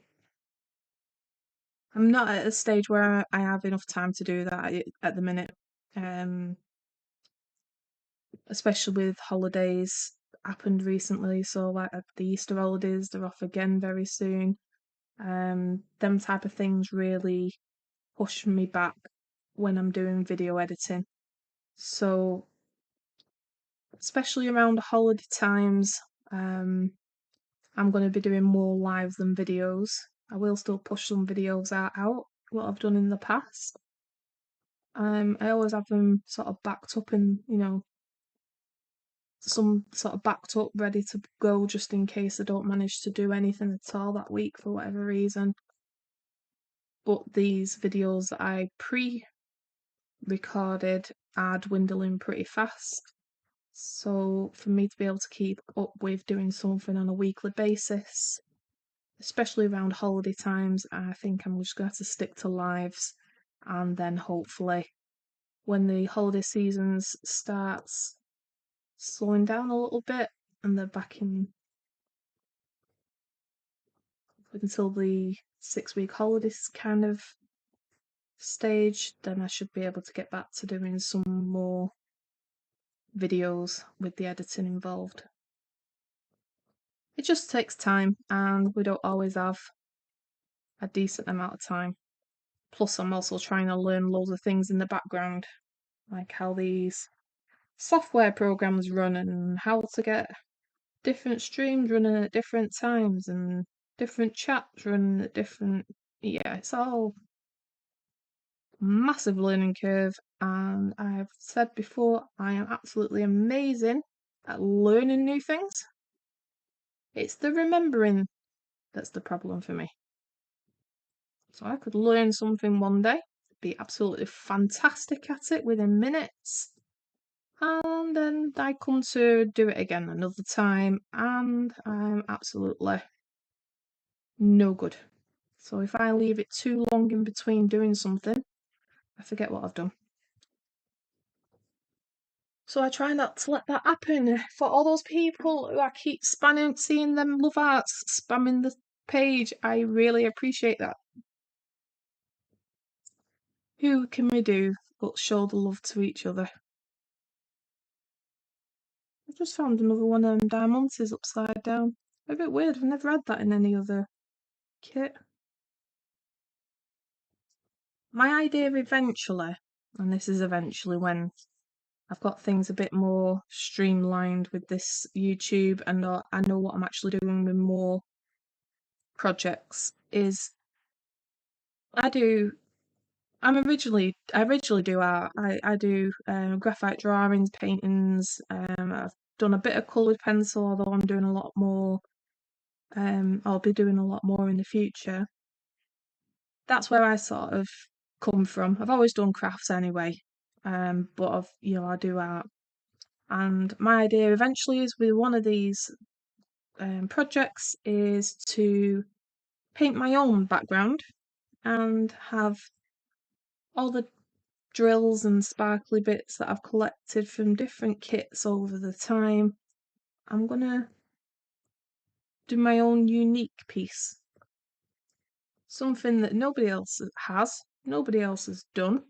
I'm not at a stage where I have enough time to do that at the minute. Especially with holidays happened recently. So like the Easter holidays, they're off again very soon. Them type of things really push me back when I'm doing video editing. So especially around holiday times, I'm going to be doing more live than videos. I will still push some videos out, what I've done in the past. I always have them sort of backed up and, some sort of backed up, ready to go just in case I don't manage to do anything at all that week for whatever reason. But these videos that I pre-recorded are dwindling pretty fast. So for me to be able to keep up with doing something on a weekly basis, especially around holiday times, I think I'm just going to have to stick to lives, and then hopefully when the holiday seasons starts slowing down a little bit and they're back in until the 6 week holidays kind of stage, then I should be able to get back to doing some more videos with the editing involved. It just takes time, and we don't always have a decent amount of time. Plus, I'm also trying to learn loads of things in the background, like how these software programs run and how to get different streams running at different times and different chats running at different. Yeah, it's all massive learning curve, and I've said before, I am absolutely amazing at learning new things. It's the remembering that's the problem for me. So I could learn something one day, be absolutely fantastic at it within minutes, and then I come to do it again another time, and I'm absolutely no good. So if I leave it too long in between doing something, I forget what I've done. So I try not to let that happen. For all those people who I keep spamming, seeing them love arts, spamming the page, I really appreciate that. Who can we do but show the love to each other? I just found another one of them diamonds upside down. A bit weird, I've never had that in any other kit. My idea eventually, and this is eventually when I've got things a bit more streamlined with this YouTube and I know what I'm actually doing with more projects, is I do I originally do art. I do graphite drawings, paintings. I've done a bit of coloured pencil, although I'm doing a lot more. I'll be doing a lot more in the future. That's where I sort of come from. I've always done crafts anyway, but I do art. And my idea eventually is with one of these projects is to paint my own background and have all the drills and sparkly bits that I've collected from different kits over the time. I'm gonna do my own unique piece. Something that nobody else has, nobody else has done.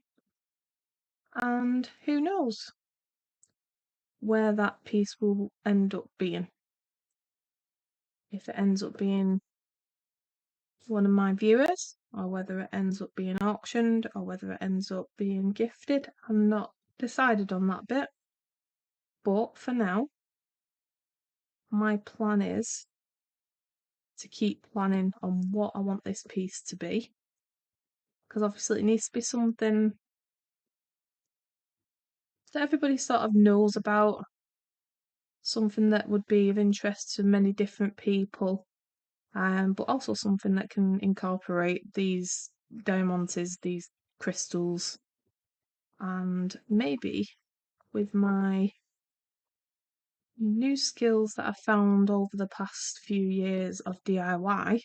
And who knows where that piece will end up being. If it ends up being one of my viewers, or whether it ends up being auctioned, or whether it ends up being gifted. I'm not decided on that bit. But for now, my plan is to keep planning on what I want this piece to be. Because obviously it needs to be something that everybody sort of knows about, something that would be of interest to many different people, but also something that can incorporate these diamantes, these crystals, and maybe with my new skills that I've found over the past few years of DIY,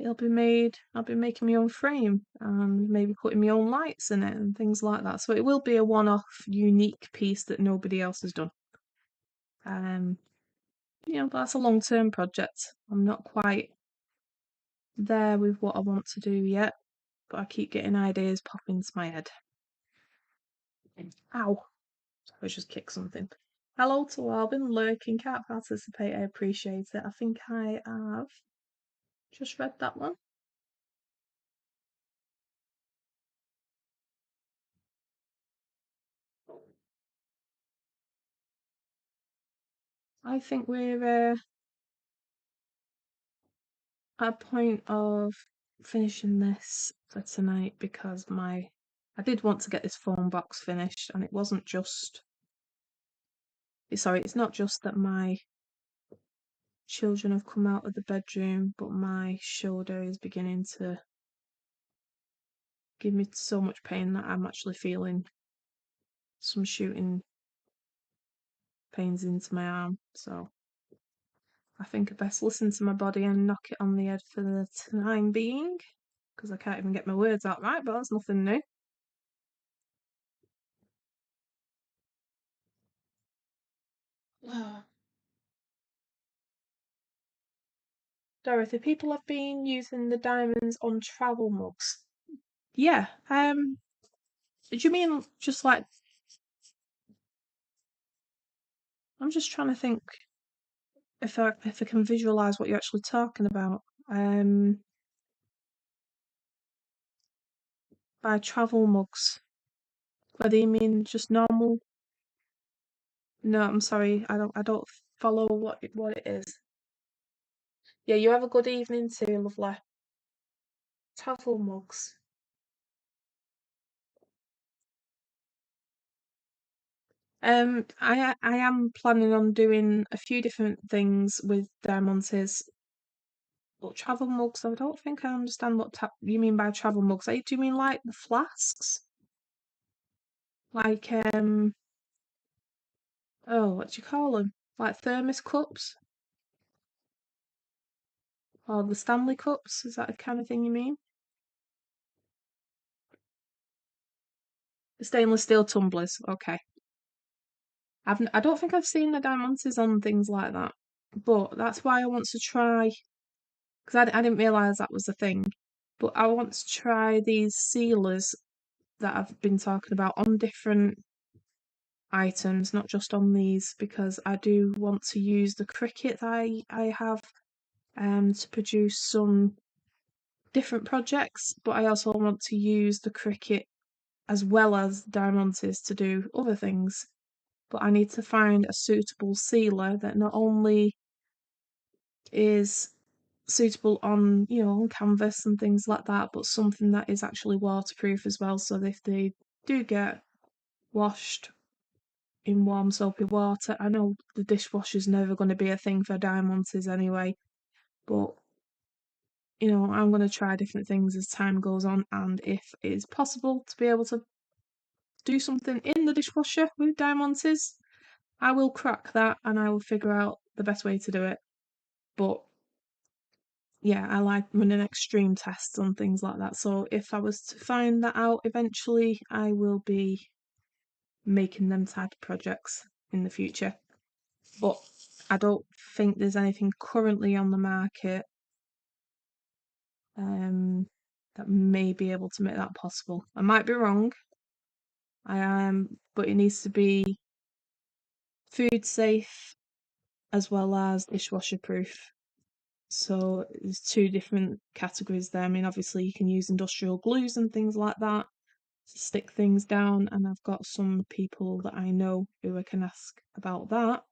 I'll be making my own frame and maybe putting my own lights in it and things like that. So it will be a one-off, unique piece that nobody else has done. But that's a long-term project. I'm not quite there with what I want to do yet, but I keep getting ideas pop into my head. Ow! I just kicked something. Hello to Albin, lurking, can't participate, I appreciate it. I think I have just read that one. I think we're at a point of finishing this for tonight because I did want to get this phone box finished, and it's not just that my children have come out of the bedroom, but my shoulder is beginning to give me so much pain that I'm actually feeling some shooting pains into my arm. So I think I best listen to my body and knock it on the head for the time being, because I can't even get my words out right, but that's nothing new. Dorothy, people have been using the diamonds on travel mugs. Yeah, do you mean just like, I'm just trying to think if I can visualize what you're actually talking about. By travel mugs. Whether you mean just normal? No, I'm sorry, I don't follow what it is. Yeah, you have a good evening too, lovely. Travel mugs. I am planning on doing a few different things with Diamantes, but travel mugs, I don't think I understand what you mean by travel mugs. Do you mean like the flasks? Like oh, what do you call them? Like thermos cups or the Stanley cups? Is that the kind of thing you mean? The stainless steel tumblers. Okay. I don't think I've seen the Diamantes on things like that, but that's why I want to try, because I didn't realize that was a thing. But I want to try these sealers that I've been talking about on different items, not just on these, because I do want to use the cricket that I have to produce some different projects, but I also want to use the cricket as well as Diamantes to do other things. But I need to find a suitable sealer that not only is suitable on canvas and things like that, but something that is actually waterproof as well, so that if they do get washed in warm soapy water, I know the dishwasher's never going to be a thing for Diamantes anyway, but I'm going to try different things as time goes on, and if it is possible to be able to do something in the dishwasher with Diamantes, I will crack that and I will figure out the best way to do it. But yeah, I like running extreme tests on things like that. So if I was to find that out eventually, I will be making them type of projects in the future. But I don't think there's anything currently on the market that may be able to make that possible. I might be wrong. I am, but it needs to be food safe as well as dishwasher proof. So there's two different categories there. I mean, obviously you can use industrial glues and things like that to stick things down, and I've got some people that I know who I can ask about that.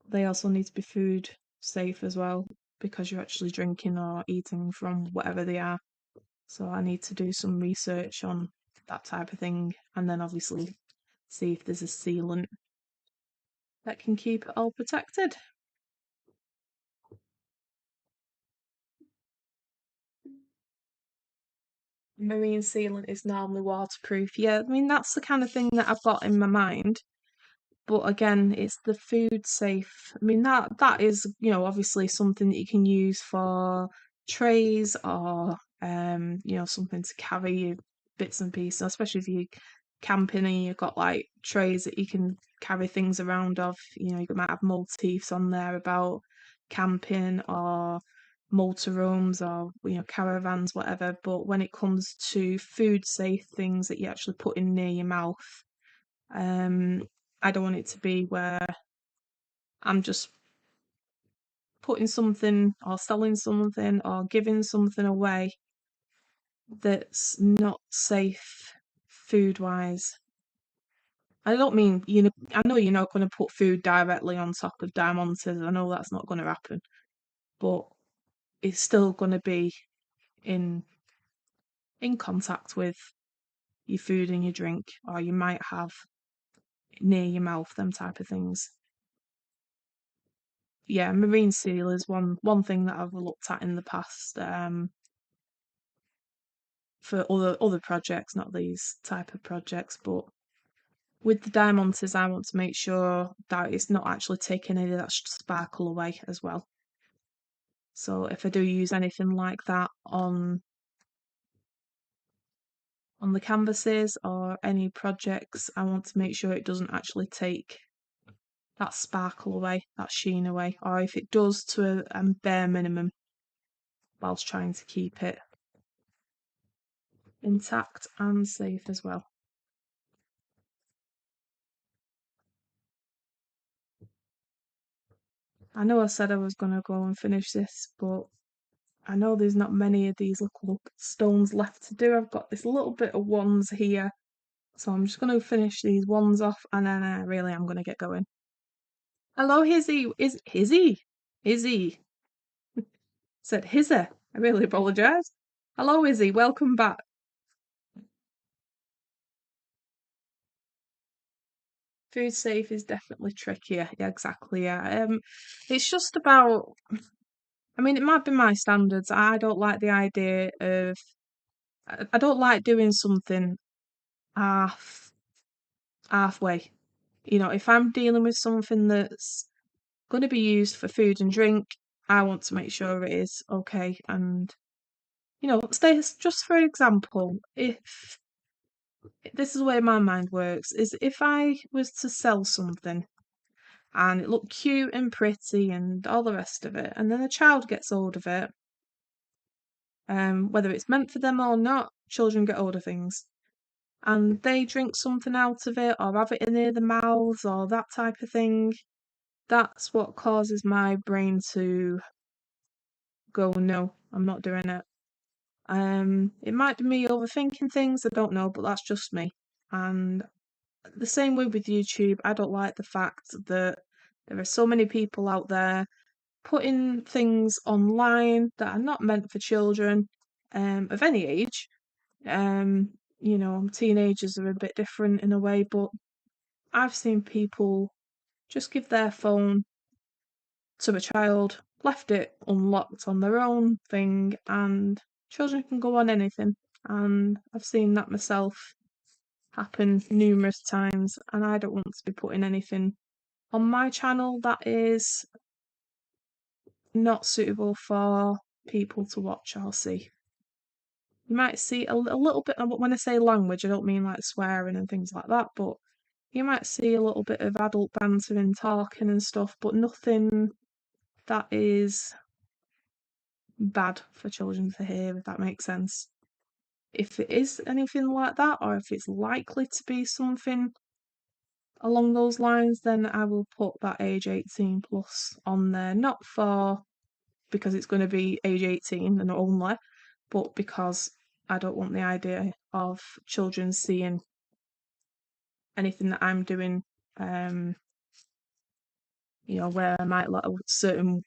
They also need to be food safe as well, because you're actually drinking or eating from whatever they are. So I need to do some research on that type of thing, and then obviously see if there's a sealant that can keep it all protected. Marine sealant is normally waterproof. Yeah, I mean, that's the kind of thing that I've got in my mind. But again, it's the food safe. I mean, that is, obviously something that you can use for trays or something to carry your bits and pieces, especially if you're camping and you've got like trays that you can carry things around of. You might have motifs on there about camping or motorhomes or caravans, whatever. But when it comes to food safe things that you actually put in near your mouth, um, I don't want it to be where I'm just putting something or selling something or giving something away that's not safe food wise. I don't mean, I know you're not going to put food directly on top of diamantes. I know that's not going to happen, but it's still going to be in in contact with your food and your drink, or you might have near your mouth, them type of things. Yeah, marine seal is one thing that I've looked at in the past, for other projects, not these type of projects. But with the diamantes, I want to make sure that it's not actually taking any of that sparkle away as well. So if I do use anything like that on the canvases or any projects, I want to make sure it doesn't actually take that sparkle away, that sheen away, or if it does, to a bare minimum, whilst trying to keep it intact and safe as well. I know I said I was going to go and finish this, but I know there's not many of these little stones left to do. I've got this little bit of ones here, so I'm just going to finish these ones off, and then I really am going to get going. Hello, Hizzy. Is Hizzy? Izzy said Hizzy. I really apologise. Hello, Izzy. Welcome back. Food safe is definitely trickier. Yeah, exactly. Yeah. It's just about. I mean, it might be my standards. I don't like the idea of. I don't like doing something half halfway. If I'm dealing with something that's going to be used for food and drink, I want to make sure it is okay. And say just for example, if this is the way my mind works, is if I was to sell something and it looked cute and pretty and all the rest of it, and then a child gets hold of it, whether it's meant for them or not, children get hold of things, and they drink something out of it or have it in near the mouths or that type of thing, that's what causes my brain to go, no, I'm not doing it. It might be me overthinking things, I don't know, but that's just me. And the same way with YouTube, I don't like the fact that there are so many people out there putting things online that are not meant for children, of any age. Teenagers are a bit different in a way, but I've seen people just give their phone to a child, left it unlocked on their own thing, and children can go on anything. And I've seen that myself happen numerous times, and I don't want to be putting anything on my channel that is not suitable for people to watch or see. You might see a little bit, when I say language, I don't mean like swearing and things like that, but you might see a little bit of adult banter and talking and stuff, but nothing that is bad for children to hear, if that makes sense. If it is anything like that, or if it's likely to be something along those lines, then I will put that age 18 plus on there, not for because it's going to be age 18 and only, but because I don't want the idea of children seeing anything that I'm doing, where I might let a certain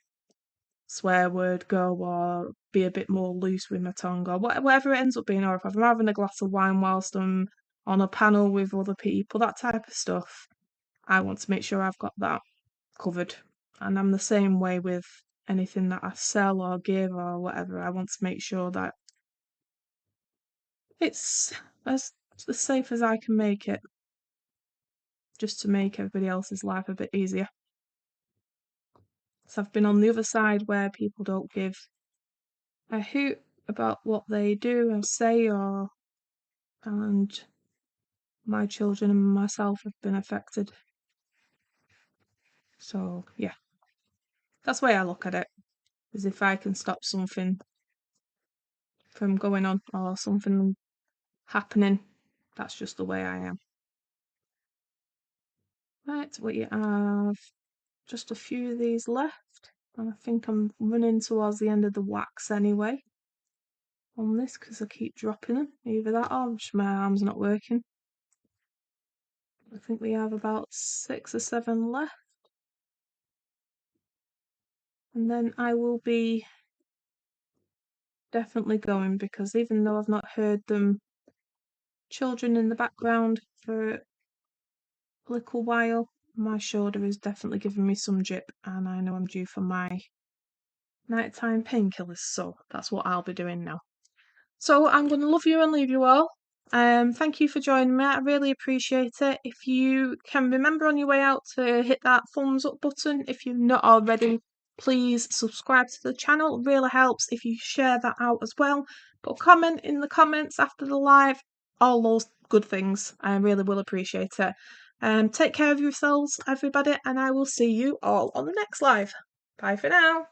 swear word go or be a bit more loose with my tongue or whatever it ends up being, or if I'm having a glass of wine whilst I'm on a panel with other people, that type of stuff. I want to make sure I've got that covered. And I'm the same way with anything that I sell or give or whatever. I want to make sure that It's as safe as I can make it, just to make everybody else's life a bit easier. So I've been on the other side where people don't give a hoot about what they do and say, and my children and myself have been affected. So yeah, that's the way I look at it, is if I can stop something from going on or something happening, that's just the way I am. Right, we have just a few of these left, and I think I'm running towards the end of the wax anyway on this, because I keep dropping them. Either that or just my arm's not working. I think we have about 6 or 7 left, and then I will be definitely going, because even though I've not heard them children in the background for a little while, my shoulder is definitely giving me some jip, and I know I'm due for my nighttime painkillers, so that's what I'll be doing now. So I'm going to love you and leave you all. Thank you for joining me. I really appreciate it. If you can remember on your way out to hit that thumbs up button, if you're not already, please subscribe to the channel. It really helps if you share that out as well. Put a comment in the comments after the live, all those good things. I really will appreciate it. Take care of yourselves, everybody, and I will see you all on the next live. Bye for now.